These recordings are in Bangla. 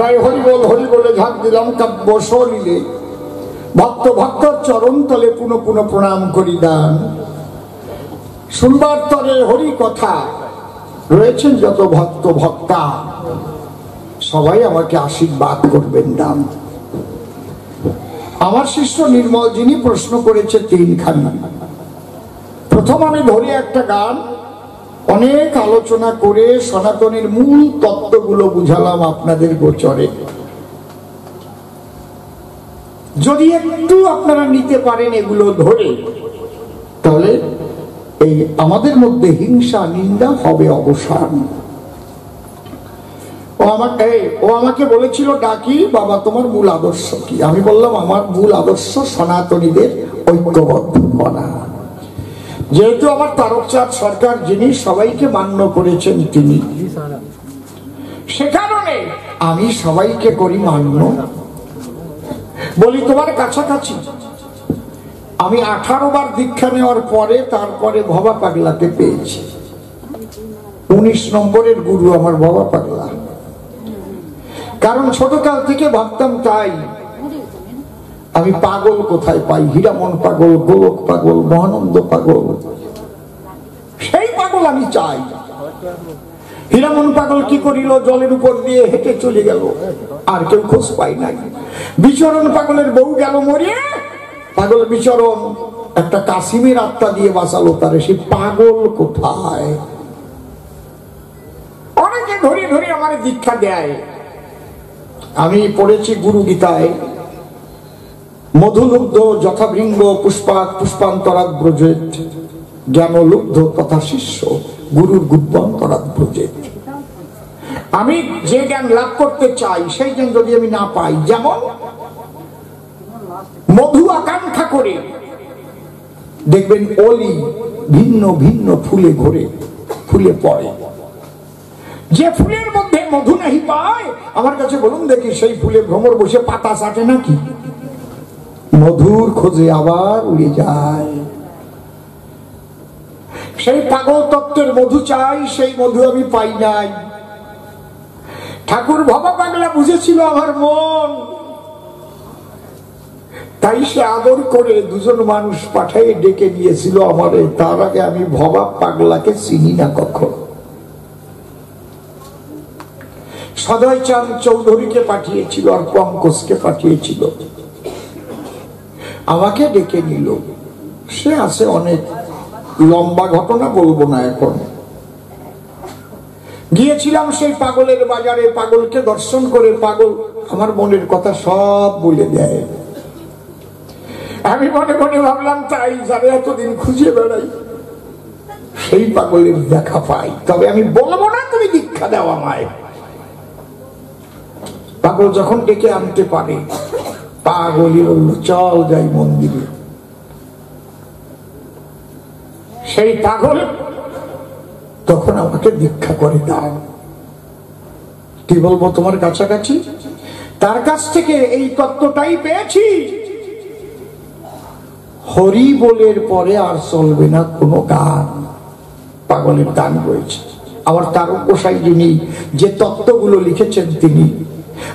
জয় হরি বলে ঝাঁক দিলাম কাব্য সলিলে, ভক্ত ভক্তর চরণ তলে পুনঃ পুনঃ প্রণাম করি দান। শুনবার তরে হরি কথা রয়েছেন যত ভক্ত ভক্তা, সবাই আমাকে আশীর্বাদ করবেন দান। আমার শিষ্য নির্মল যিনি প্রশ্ন করেছে তিনখানি। প্রথম আমি ধরে একটা গান, অনেক আলোচনা করে সনাতনের মূল তত্ত্বগুলো বুঝালাম আপনাদের গোচরে। যদি একটু আপনারা নিতে পারেন এগুলো ধরে, তাহলে এই আমাদের মধ্যে হিংসা নিন্দা হবে অবসান। ও আমাকে বলেছিল ডাকি বাবা তোমার মূল আদর্শ কি? আমি বললাম আমার মূল আদর্শ সনাতনীদের ঐক্যবদ্ধ করা। যেহেতু আমার তারকচাঁদ সরকার যিনি সবাইকে মান্য করেছেন তিনি, সে কারণে আমি সবাইকে করি মান্য। বলি তোমার কাছাকাছি আমি 18 বার দীক্ষা নেওয়ার পরে তারপরে ভবা পাগলাকে পেয়েছি। 19 নম্বরের গুরু আমার ভবা পাগলা। কারণ ছোটকাল থেকে ভাবতাম তাই, আমি পাগল কোথায় পাই? হীরামন পাগল, গোলক পাগল, মহানন্দ পাগল, সেই পাগল আমি চাই। হীরামন পাগল কি করিল? জলের উপর দিয়ে হেঁটে চলে গেল, আর কেউ খোঁজ পাই নাই। বিচরণ পাগলের বউ গেল মরিয়ে, পাগল বিচরণ একটা কাশিমের আত্মা দিয়ে বাঁচালো তারে। সে পাগল কোথায়? অনেকে ধরে ধরে আমার দীক্ষা দেয়। আমি পড়েছি গুরু গীতায়, মধুলুব্ধ যথাবৃঙ্গ পুষ্পাক পুষ্পান্তরাত ব্রজেত, জ্ঞানলুব্ধ তথা শিষ্য গুরুর গুব্বান্তরাত ব্রজেত। আমি যে জ্ঞান লাভ করতে চাই সেই জ্ঞান যদি আমি না পাই, যেমন মধু আকাঙ্ক্ষা করে দেখবেন অলি ভিন্ন ভিন্ন ফুলে ঘোরে, ফুলে পড়ে। যে ফুলের মধ্যে মধু নাহি পায়, আমার কাছে বলুন দেখি সেই ফুলে ভ্রমর বসে পাতা চাটে নাকি? মধুর খোঁজে আবার উড়ে যায়। সেই পাগল তত্ত্বের মধু চাই, সেই মধু আমি পাই নাই। ঠাকুর ভবা পাগলা বুঝেছিল আমার মন, তাই সে আদর করে দুজন মানুষ পাঠাই ডেকে নিয়েছিল আমারে। তার আগে আমি ভবা পাগলাকে চিনি না কখনো। সদয় চাঁদ চৌধুরীকে পাঠিয়েছিল আর পঙ্কজকে পাঠিয়েছিল, আমাকে ডেকে নিল। সে আছে অনেক লম্বা ঘটনা, বলবো না এখন। গিয়েছিলাম সেই পাগলের বাজারে, পাগলকে দর্শন করে পাগল আমার মনের কথা সব বলে দেয়। আমি মনে মনে ভাবলাম তাই, যারা এতদিন খুঁজে বেড়াই সেই পাগলের দেখা পাই। তবে আমি বলবো না তুমি দীক্ষা দাও আমায়। পাগল যখন ডেকে আনতে পারে, পাগলই বলল চল যাই মন্দিরে। সেই পাগল তখন আমাকে দীক্ষা করে দাও। কি বলবো তোমার কাছাকাছি? তার কাছ থেকে এই তত্ত্বটাই পেয়েছি, হরি বলের পরে আর চলবে না কোনো গান। পাগলের গান রয়েছে। আমার তারক গোসাই যিনি যে তত্ত্বগুলো লিখেছেন, তিনি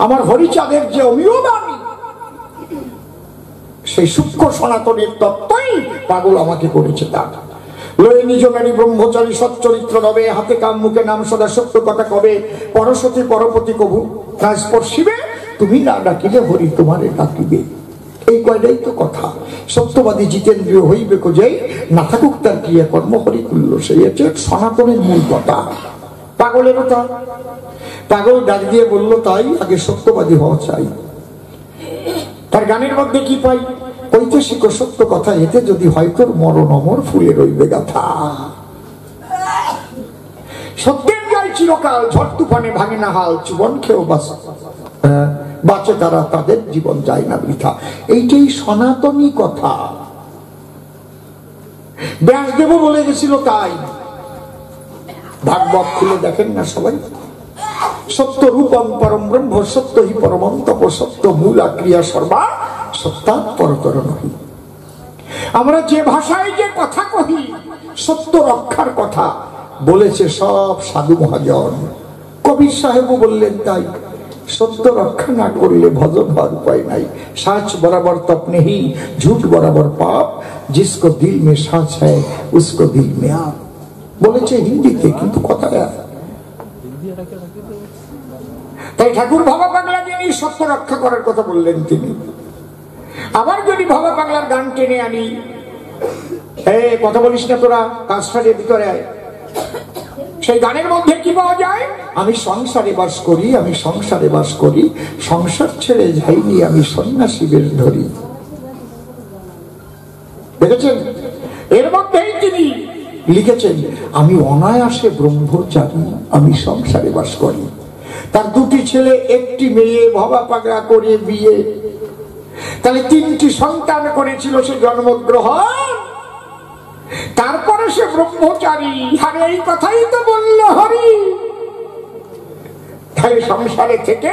আমার হরিচাঁদের যে অমীয় বাণী, সেই সূক্ষ্ম সনাতনের তত্ত্বই পাগল আমাকে করেছে দান। লয়ে নিজ জ্ঞানী ব্রহ্মচারী সচ্চরিত্র রবে, হাতে কাম মুখে নাম সদা সত্য কথা কবে, পরশতী পরপতি কভু না স্পর্শিবে, তুমি না ডাকিলে হরি তোমারে ডাকিবে। এই কয়টাই তো কথা। সত্যবাদী জিতেন্দ্রীয় হইবে কোজেই, না থাকুক তার ক্রিয়া কর্ম হরি তুল্য, সেই হচ্ছে সনাতনের মূল কথা। পাগলেরও তা। পাগল ডাক দিয়ে বলল তাই আগে সত্যবাদী হওয়া চাই। তার গানের মধ্যে কি পাই? কইতে শিখো সত্য কথা, এতে যদি হয় তোর মরণ অমর ফুলে রইবে গাথা। সত্যের জয় চিরকাল, ঝড় তুফানে ভাঙে না হাল, জীবন খেয়েও বাঁচে তারা, তাদের জীবন যায় না বৃথা। এইটাই সনাতনী কথা। ব্যাসদেব বলে গেছিল তাই। ভাগবত খুলে দেখেন না সবাই, সত্য রূপম পরম ব্রহ্ম, সত্য হি পরমন্তপ, সত্য মূলা ক্রিয়া সর্বা, সত্যাৎ পরতর নহি। আমরা যে ভাষায় যে কথা কহি, সত্য রক্ষার কথা বলেছে সব সাধু মহাজন। কবির সাহেবও বললেন তাই। সত্য রক্ষা না করলে ভজন হওয়ার উপায় নাই। সাচ বরাবর তপ নেহি, ঝুট বরাবর পাপ, জিসকো দিল মে সাচ হ্যায় উসকো দিল মে আপ। বলেছে হিন্দিতে, কিন্তু কথাটা তাই ঠাকুর ভাবা বাংলা নিয়ে সত্য রক্ষা করার কথা বললেন তিনি। আবার যদি ভাবা বাংলার গান টেনে আনি, কথা বলিস না তোরা, কাজটার ভিতরে আয়, সেই গানের মধ্যে কি পাওয়া যায়? আমি সংসারে বাস করি, আমি সংসারে বাস করি, সংসার ছেড়ে যাইনি আমি সন্ন্যাসী বেশ ধরি। দেখেছেন? এর মধ্যেই তিনি লিখেছেন, আমি অনায়াসে ব্রহ্মচারী, আমি সংসারে বাস করি। তার দুটি ছেলে, একটি মেয়ে, ভবা পাগলা করে বিয়ে, তাহলে 3টি সন্তান করেছিল সে জন্মগ্রহণ। তারপরে সে ব্রহ্মচারী। আর এই কথাই তো বলল হরি। তাই সংসারে থেকে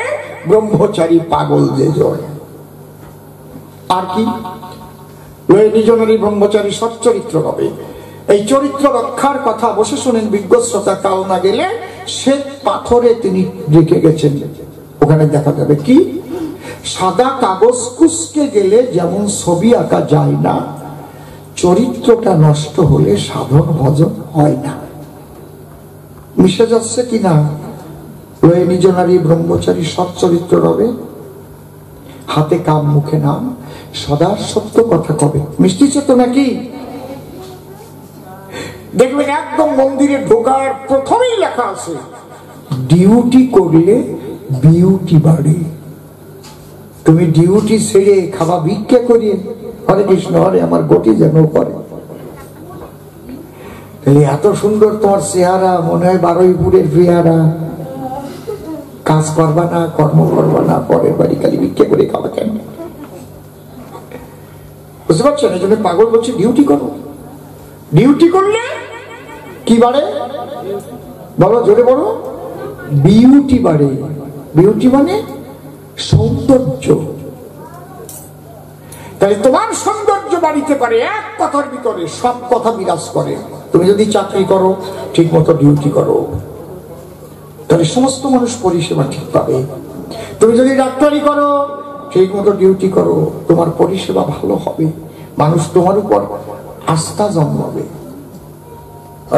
ব্রহ্মচারী পাগল যে জয়। আর কি? নিজনেরই ব্রহ্মচারী সচ্চরিত্র হবে। এই চরিত্র রক্ষার কথা বসে শোনেন বিজ্ঞ শ্রোতা, কাল না গেলে শ্বেত পাথরে তিনি রেখে গেছেন। ওখানে দেখা যাবে কি, সাদা কাগজ কুচকে গেলে যেমন ছবি আঁকা যায় না, চরিত্রটা নষ্ট হলে সাধন ভজন হয় না। মিশে যাচ্ছে কিনা? নিজ নারী ব্রহ্মচারী সৎ চরিত্র রবে, হাতে কাম মুখে নাম, সদা সত্য কথা কবে। মিষ্টিছে তো নাকি? দেখবেন একদম মন্দিরে ঢোকার প্রথমেই লেখা আছে, ডিউটি করলে বিউটি বাড়ে। তুমি ডিউটি ছেড়ে খাবা ভিক্ষা করিয়ে, হরে কৃষ্ণ হরে আমার গতি যেন করে। এত সুন্দর তোমার চেহারা, মনে হয় 12পুরের চেহারা। কাজ করবা না, কর্ম করবা না, পরের বাড়ি খালি ভিক্ষা করে খাওয়া কেন? বুঝতে পারছেন? এই জন্য পাগল বলছে ডিউটি করো। ডিউটি করলে কি বাড়ে? বলো জোরে বলো। বিউটি বাড়ে। বিউটি মানে সৌন্দর্য। তাহলে তোমার সৌন্দর্য বাড়িতে পারে এক কথার ভিতরে সব কথা বিরাজ করে। তুমি যদি চাকরি করো, ঠিক মতো ডিউটি করো, তাহলে সমস্ত মানুষ পরিষেবা ঠিক পাবে। তুমি যদি ডাক্তারি করো, ঠিক মতো ডিউটি করো, তোমার পরিষেবা ভালো হবে, মানুষ তোমার উপর আস্থা জন্মাবে।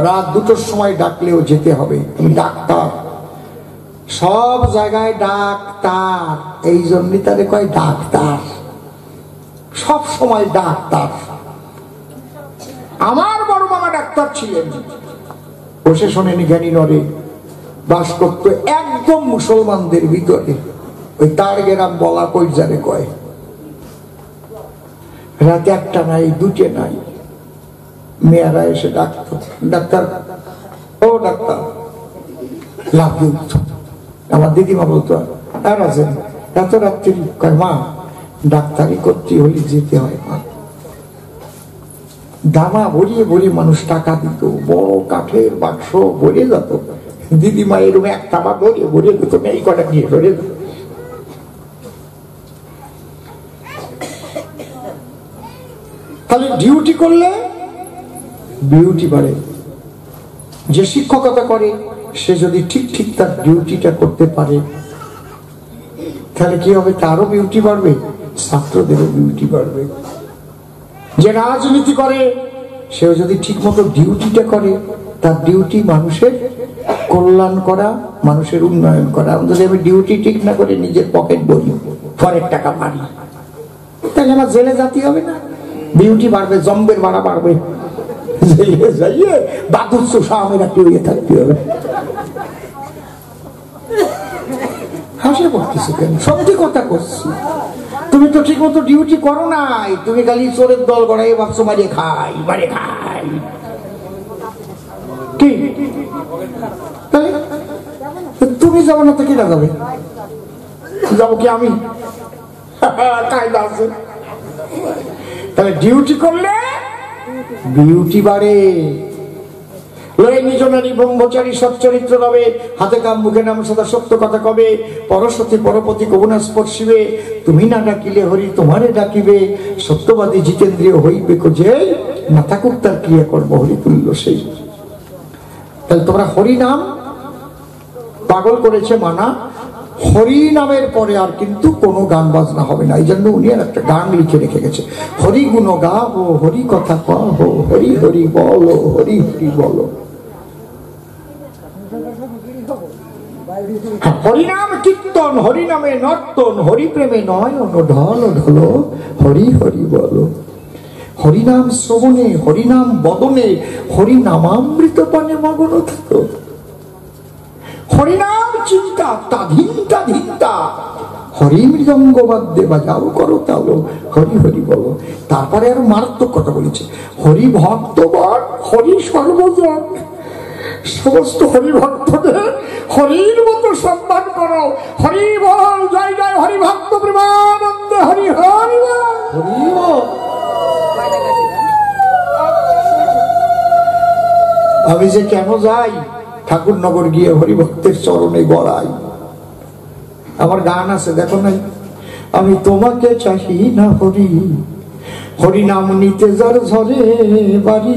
রাত 2টোর সময় ডাকলেও যেতে হবে, তুমি ডাক্তার। সব জায়গায় ডাক্তার, এই জন্যই তারে কয় ডাক্তার। সব সময় ডাক্তার। আমার বড় মামা ডাক্তার ছিলেন। বসে শোনেন, জ্ঞানী নরে বাস করত একদম মুসলমানদের ভিতরে, ওই তার গেরাম বলা কই জানে কয়। রাতে 1টা নাই, 2টে নাই, মেয়েরা এসে ডাকতো, ডাক্তার, ও ডাক্তার, লাভ দিত। আমার দিদিমা বলতো, আর আছেন এত রাত্রি? কয় মা, ডাক্তারি করতে হলে যেতে হয় মা। দামা ভরিয়ে ভরিয়ে মানুষ টাকা দিত, বড় কাঠের বাক্স ভরে যেত। দিদিমা এরকম একটা বা ভরিয়ে ভরিয়ে দিত, এই কটা নিয়ে ধরে দিত। তাহলে ডিউটি করলে বিউটি বাড়ে। যে শিক্ষকতা করে সে যদি ঠিক ঠিক তার ডিউটিটা করতে পারে, তাহলে কি হবে? তারও বিউটি বাড়বে, ছাত্রদেরও বিউটি বাড়বে। যে রাজনীতি করে সেও যদি ঠিক মতো ডিউটিটা করে, তার ডিউটি মানুষের কল্যাণ করা, মানুষের উন্নয়ন করা। যদি আমি ডিউটি ঠিক না করে নিজের পকেট ভরি, পরের টাকা মারি, তাহলে আমার জেলে জাতি হবে না? বিউটি বাড়বে, জম্বের ভাড়া বাড়বে, জেলে যাইয়ে বাদুর চোষা আমের একটু হয়ে থাকতে হবে। হাসে পড়তেছে কেন? সত্যি কথা করছি। তুমি তো ঠিক মতো ডিউটি করো নাই, তুমি খালি চোরের দল গড়াই ভাবছো মারিয়ে খাই, মারিয়ে খাই। কি তুমি যাবো না তো কিনা যাবে? যাবো কি আমি? কায়দা আছে। তাহলে ডিউটি করলে বিউটি বাড়ে। নিজনারী ব্রহ্মচারী সচ্চরিত্র রবে, হাতে কাম মুখে নাম, সদা সত্য কথা কবে। পরশতী পরপতি কবুনা স্পর্শিবে, তুমি না ডাকিলে হরি তোমারে ডাকিবে। সত্যবাদী জিতেন্দ্রীয় হইবে যে, না থাকুক তার ক্রিয়া কর্ম হরি তুল্য সেই। তাহলে তোমরা হরি নাম পাগল করেছে মানা, হরি নামের পরে আর কিন্তু কোনো গান বাজনা হবে না। এই জন্য উনি আর একটা গান লিখে রেখে গেছে, হরি গুণ গাবো, হরি কথা কহো, হরি হরি বলো, হরি হরি বলো। হরিনাম কীর্তন, হরিনামে নর্তন, হরি প্রেমে নয়ন ঢল ঢল, হরি হরি বলো। হরিনাম শ্রবণে, হরিনাম বদনে, হরিনামামৃত পানে মগ্ন থাকো। হরিনাম চিন্তা তাধিন্তা ধিন্তা, হরি মৃদঙ্গ বাদ্যে বাজাও করো তালো, হরি হরি বলো। তারপরে আরো মারাত্মক কথা বলেছে, হরি ভক্তগণ হরি সর্বজন, সমস্ত হরি ভক্তদের হরির মতো সম্মান করো। হরি বল, জয় জয় হরি ভক্ত প্রেমানন্দে, হরি হরি বল। আমি যে কেন যাই ঠাকুরনগর গিয়ে হরিভক্তের চরণে গড়াই। আমার গান আছে দেখো নাই, আমি তোমাকে চাহি না হরি, হরি নাম নিতে যার ঝরে বাড়ি,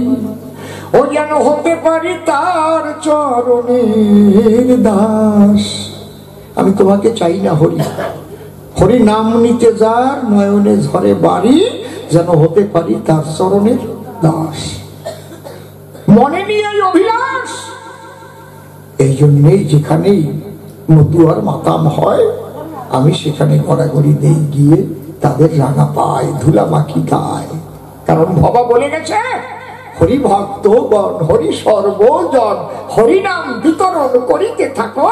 ও যেন হতে পারি তার চরণের দাস। আমি তোমাকে চাই না হরি, হরি নাম নিতে যার নয়নে ঝরে বাড়ি, যেন হতে পারি তার চরণের দাস। মনে নিয়ে অভিলাষ, এই জন্যেই যেখানেই মতুয়ার মাতাম হয় আমি সেখানে গড়াগড়ি দেই গিয়ে, তাদের রাঙা পায় ধুলা মাখি গায়। কারণ বাবা বলে গেছে, হরি ভক্ত গণ হরি সর্বজন, হরি নাম বিতরণ করিতে থাকো,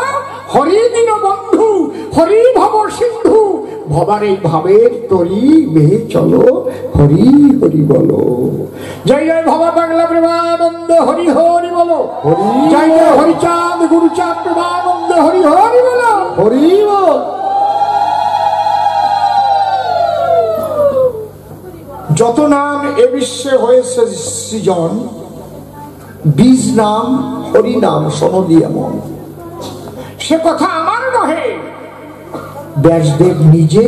হরি দিন বন্ধু, হরি ভব সিন্ধু, ভবার এই ভাবের তরি বেয়ে চলো, হরি হরি বলো। জয় জয় ভবা বাংলা প্রেমানন্দ, হরি হরি বলো। জয় জয় হরিচাঁদ গুরুচাঁদ প্রেমানন্দ, হরি হরি বলো, হরি বল। যত নাম এ বিশ্বে হয়েছে সৃজন, বীজ নাম হরি নাম সনদি এমন, সে কথা আমার নহে, ব্যাসদেব নিজে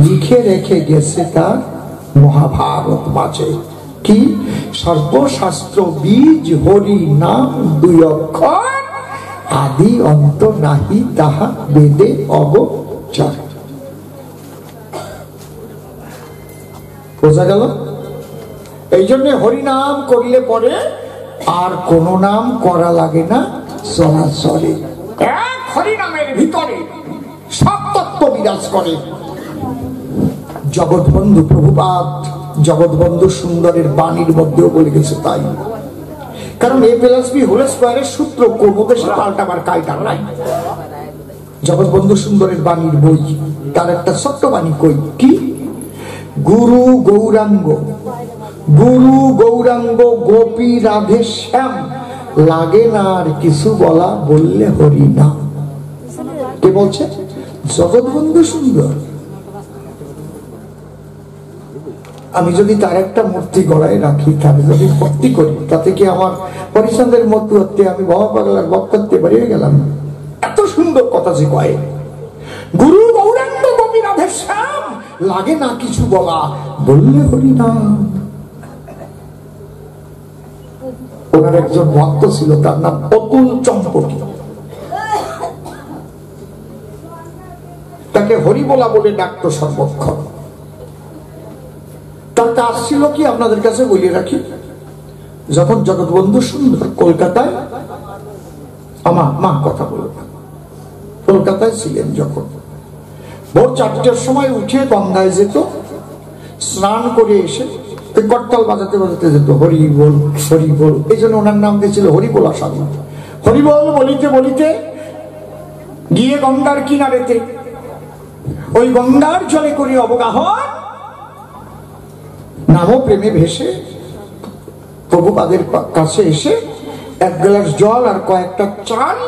লিখে রেখে গেছে তার মহাভারত মাঝে। কি সর্বশাস্ত্র বীজ হরি নাম দুই অক্ষর, আদি অন্ত নাহি তাহা বেদে অবচার। বোঝা গেল? এই জন্য হরিনাম করলে পরে আর কোন নাম করা লাগে না, সরাসরি এক হরিনামের ভিতরে সব তত্ত্ব বিরাজ করে। জগৎবন্ধু প্রভুপাদ জগৎবন্ধু সুন্দরের বাণীর মধ্যেও বলে গেছে তাই। কারণ এ প্লাস বি হোল স্কয়ারের সূত্র কোন দেশে পাল্টাবার কায়দা নাই। জগৎবন্ধু সুন্দরের বাণীর বই, তার একটা ছোট্ট বাণী কই, কি গুরু গৌরাঙ্গ, গুরু গৌরাঙ্গ গোপী রাধে শ্যাম, লাগে না আর কিছু বলা, বললে হরি নাম। কে বলছে? জগৎবন্ধু সুন্দর। আমি যদি তার একটা মূর্তি গড়ায় রাখি, তাহলে যদি ভক্তি করি, তাতে কি আমার হরিচন্দ্রের মতো হতে আমি বাবা পাগলার বক্তব্যে বেরিয়ে গেলাম? এত সুন্দর কথা যে কয়, গুরু গৌরাঙ্গ গোপী রাধে শ্যাম, লাগে না কিছু বলা, বললে হরি নাম। ওনার একজন ভক্ত ছিল, তার নাম অতুল চম্পকী। তাকে হরি বলা বলে ডাকতো সর্বক্ষণ। তার কাজ ছিল কি, আপনাদের কাছে বলে রাখি, যখন জগৎবন্ধু সুন্দর কলকাতায়, আমার মা কথা বলব, কলকাতায় ছিলেন, যখন ভোর 4টার সময় উঠে গঙ্গায় যেত, স্নান করে এসে করতাল বাজাতে বাজাতে যেত, হরি বল হরি বল। এই জন্য ওনার নাম দিয়েছিল হরিবোলা সাধু। হরি বল বলিতে বলিতে গিয়ে গঙ্গার কিনারেতে ওই গঙ্গার জলে করে অবগাহন, নাম প্রেমে ভেসে প্রভুপাদের কাছে এসে এক গ্লাস জল আর কয়েকটা চাল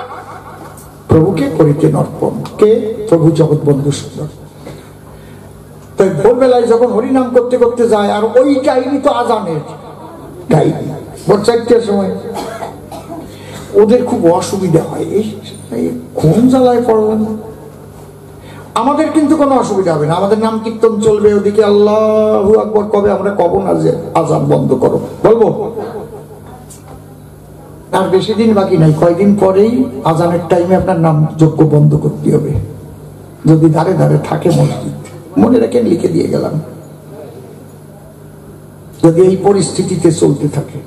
প্রভুকে করিতে অর্পণ। কে? প্রভু জগৎবন্ধু সুন্দর। তাই ভোরবেলায় যখন হরিনাম করতে করতে যায়, আর ওই টাইমই তো আজানের টাইম, ভোর 4টার সময়, ওদের খুব অসুবিধা হয়, কোন জ্বালায় পড়লাম। আমাদের কিন্তু কোনো অসুবিধা হবে না, আমাদের নাম কীর্তন চলবে, ওদিকে আল্লাহু আকবার কবে আমরা কব না যে আজান বন্ধ করো, বলবো? আর বেশি দিন বাকি নাই, কয়দিন পরেই আজানের টাইমে আপনার নাম যজ্ঞ বন্ধ করতে হবে, যদি ধারে ধারে থাকে মসজিদ। মনে রাখেন, লিখে দিয়ে গেলাম, যদি এই পরিস্থিতিতে চলতে থাকে।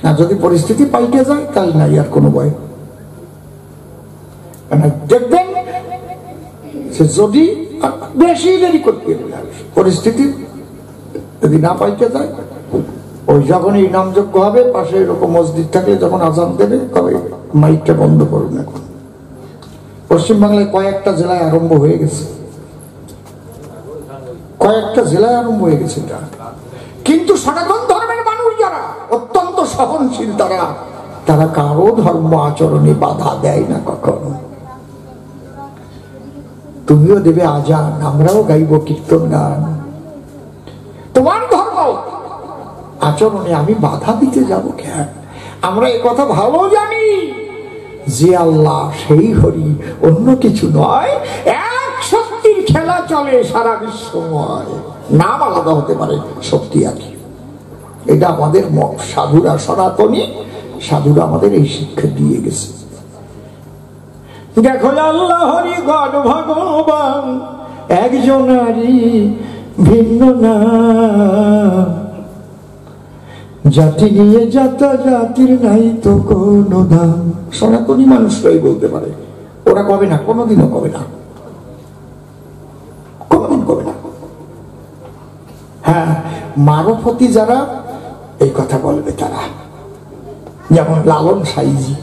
আর যদি পরিস্থিতি পাল্টে যায় তাহলে নাই আর কোনো ভয়। দেখবেন যদি বেশি দেরি করতে পরিস্থিতি যদি না পাল্টে যায়, ওই যখন এই নামযজ্ঞ হবে পাশে এরকম মসজিদ থাকলে যখন আজান দেবে তবে মাইকটা বন্ধ করুন। এখন পশ্চিমবাংলায় কয়েকটা জেলায় আরম্ভ হয়ে গেছে, কয়েকটা জেলায় আরম্ভ হয়ে গেছে এটা। কিন্তু সনাতন ধর্মের মানুষ যারা অত্যন্ত সহনশীল, তারা কারো ধর্ম আচরণে বাধা দেয় না কখনো। তুমিও দেবে আজান, আমরাও গাইব কীর্তন গান, তোমার ধর্ম আচরণে আমি বাধা দিতে যাব কেন? আমরা এই কথা ভালো জানি যে আল্লাহ সেই হরি, অন্য কিছু নয়। এক শক্তির খেলা চলে সারা বিশ্বময়, নাম আলাদা হতে পারে, শক্তি একই। এটা আমাদের সাধুরা, সনাতনী সাধুরা আমাদের এই শিক্ষা দিয়ে গেছে। দেখো আল্লাহ হরি গণ ভগবান একজনারই ভিন্ন না, জাতি নিয়ে যাতা জাতির নাই তো কোনো দাম। সনাতনী মানুষরাই বলতে পারে, ওরা কবে না, কোনোদিনও কবে না, কোনোদিন কবে না। হ্যাঁ, মারফতি যারা এই কথা বলবে তারা, যেমন লালন সাইজি।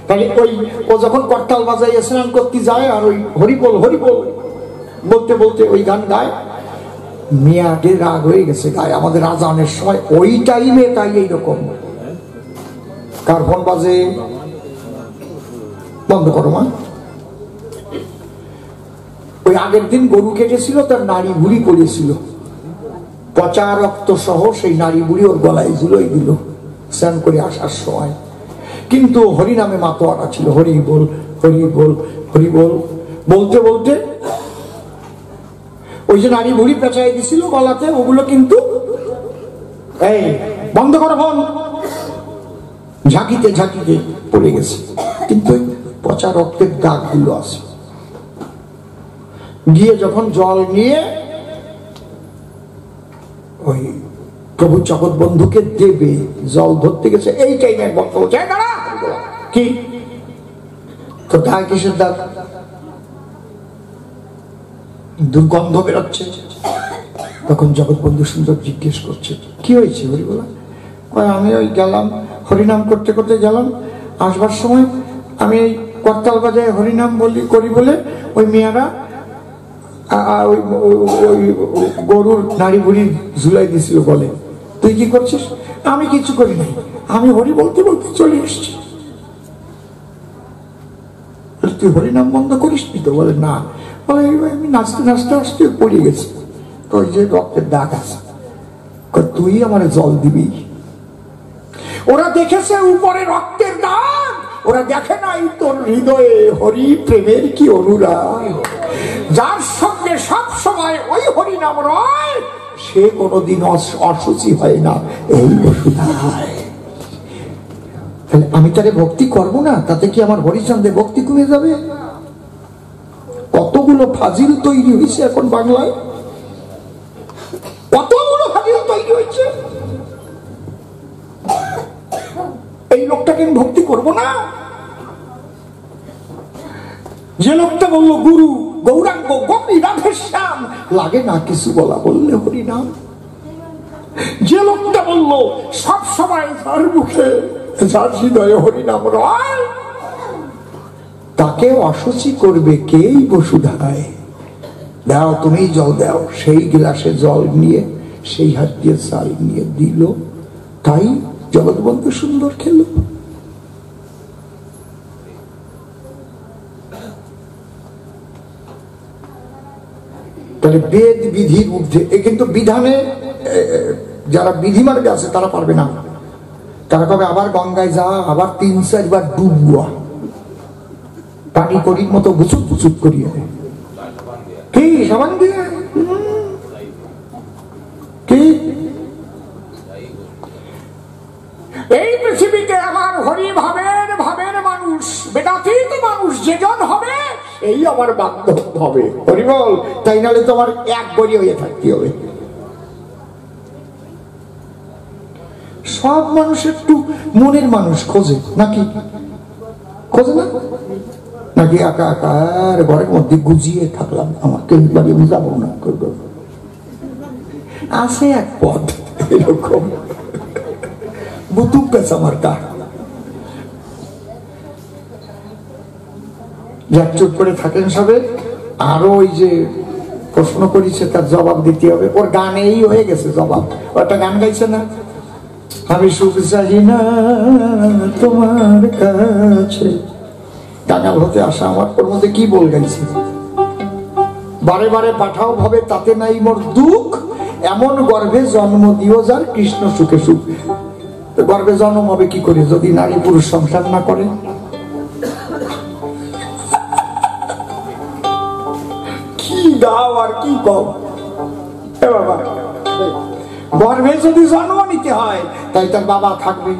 তাহলে ও যখন করতাল বাজাইয়া স্নান করতে যায় আর ওই হরিবোল হরিবোল বলতে বলতে ওই গান গায়, মিয়াকে রাগ হয়ে গেছে গায়ে আমাদের আজানের সময় ওই টাইমে। তাই এইরকম কার ফোন বাজে, বন্ধ করো মা। ওই আগের দিন গরু কেটেছিল, তার নাড়ি বুড়ি পড়েছিল, পচা রক্ত সহ সেই নাড়ি বুড়ি ওর গলায় ঝুলোই দিল স্নান করে আসার সময়। কিন্তু হরিনামে মাতোয়ারা ছিল, হরি বল হরি বল হরি বল বলতে বলতে ওই যে নারী বুড়ি পেঁচাই দিছিল গলাতে, ওগুলো কিন্তু এই বন্ধ করো ফোন, ঝাঁকিতে ঝাঁকিতে পড়ে গেছে। কিন্তু পচা রক্তের দাগ গুলো আছে। গিয়ে যখন জল নিয়ে ওই প্রভু জগৎ বন্ধুকে দেবে, জল ধরতে গেছে, এই টাইমে কি তো দাগ, কিসের দাগ? দুর্গন্ধ বেরোচ্ছে। তখন জগৎ বন্ধু সুন্দর জিজ্ঞেস করছে, কি হয়েছে হরিবলা? আমি ওই গেলাম হরিনাম করতে করতে গেলাম, আসবার সময় আমি এই করতাল বাজায় হরিনাম করি বলে ওই মেয়েরা ওই গরুর নাড়ি বুড়ি ঝুলাই দিছিল বলে। তুই কি করছিস? আমি কিছু করি নাই, আমি হরি বলতে বলতে চলে এসছি। তুই হরিনাম বন্ধ করিস নি তো? বলে না। বলে আমি নাচতে নাচতে আসতে পড়ে গেছি, তো ওই যে রক্তের দাগ আছে, তুই আমার জল দিবি। ওরা দেখেছে উপরে রক্তের দাগ, ওরা দেখে নাই তোর হৃদয়ে হরি প্রেমের কি অনুরাগ। যার সঙ্গে সব সময় ওই হরিনাম রয়, সে কোনোদিন অসুচি হয় না। এই বসুধায় তাহলে আমি তারে ভক্তি করবো না, তাতে কি আমার হরিচন্দ্রে ভক্তি কমে যাবে? কতগুলো ফাজিল তৈরি হয়েছে এখন বাংলায়, কতগুলো ফাজিল তৈরি হয়েছে। এই লোকটাকে আমি ভক্তি করবো না? যে লোকটা বললো গুরু গৌরাঙ্গ গোপী রাধেশ্যাম, লাগে না কিছু বলা, বললে হরিনাম। যে লোকটা বললো সব সময় তার মুখে যার হৃদয়ে হরিনাম রয়, তাকে অসুচি করবে কে? বসুধায় দাও, তুমি জল দাও। সেই গ্লাসে জল নিয়ে সেই হাত দিয়ে চাল নিয়ে দিল, তাই জগৎবন্ধু সুন্দর খেল। তাহলে বেদ বিধির ঊর্ধ্বে, কিন্তু বিধানে যারা বিধি মার্গে আছে তারা পারবে না। তারা কবে আবার গঙ্গায় যা, আবার ৩-৪ বার ডুবুয়া, পানি করির মতো বুচুক বুচুক করিয়ে দেয়। কি সাবান দিয়ে কি এই পৃথিবীতে আমার হরি ভাবের ভাবের মানুষ, বেদাতীত মানুষ যেজন হবে এই আমার বান্ধব হবে। হরি বল। তাই নাহলে তোমার এক গড়ি হয়ে থাকতে হবে। সব মানুষ একটু মনের মানুষ খোঁজে নাকি, খোঁজে না নাকি? একা একা ঘরের মধ্যে গুজিয়ে থাকলাম, আমাকে বাড়ি যাবো না, আছে এক পথ এরকম বুতুক গেছে আমার কার। যাক চুপ করে থাকেন সবে। আরো ওই যে প্রশ্ন করেছে তার জবাব দিতে হবে। ওর গানেই হয়ে গেছে জবাব। ওটা গান গাইছে না, আমি সুখ চাই না তোমার কাছে, কাঙাল হতে আসা আমার। ওর মধ্যে কি বল গাইছে? বারে বারে পাঠাও ভাবে তাতে নাই মোর দুঃখ, এমন গর্ভে জন্ম দিও যার কৃষ্ণ সুখে সুখ। গর্ভে জন্ম হবে কি করে যদি নারী পুরুষ সংসার না করে? কি দাও আর কি কম বাবা, গর্ভে যদি জন্ম নিতে হয় তাই তার বাবা থাকবে।